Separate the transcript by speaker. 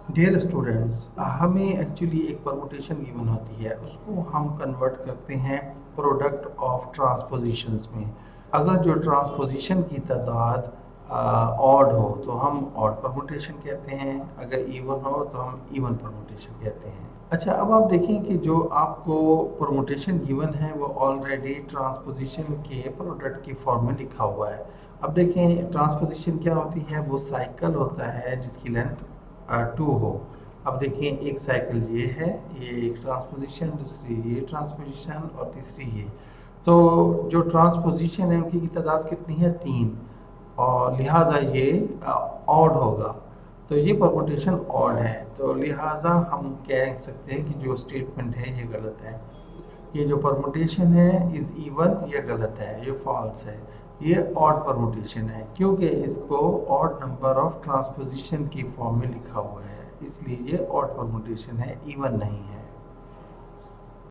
Speaker 1: Dear students, हमें actually एक permutation given होती है, उसको हम कन्वर्ट करते हैं प्रोडक्ट ऑफ ट्रांसपोजिशंस में। अगर जो ट्रांसपोजिशन की तादाद ऑड हो तो हम ऑड परमुटेशन कहते हैं, अगर इवन हो तो हम इवन परमुटेशन कहते हैं। अच्छा, अब आप देखें कि जो आपको परमुटेशन गिवन है वो ऑलरेडी ट्रांसपोजिशन के प्रोडक्ट की फॉर्म में लिखा हुआ है। अब देखें ट्रांसपोजिशन क्या होती है, वो साइकिल होता है जिसकी लेंथ 2 हो। अब देखिए एक साइकिल ये है, ये एक ट्रांसपोजिशन, दूसरी ये ट्रांसपोजिशन और तीसरी ये। तो जो ट्रांसपोजिशन है उनकी तादाद कितनी है, 3, और लिहाजा ये ऑड होगा। तो ये परमुटेशन ऑड है, तो लिहाजा हम कह सकते हैं कि जो स्टेटमेंट है ये गलत है। ये जो परमुटेशन है इज़ इवन, ये गलत है, ये फॉल्स है। ये ऑड परमुटेशन है क्योंकि इसको ऑड नंबर ऑफ ट्रांसपोजिशन की फॉर्म में लिखा हुआ है, इसलिए ये ऑड परमुटेशन है, इवन नहीं है।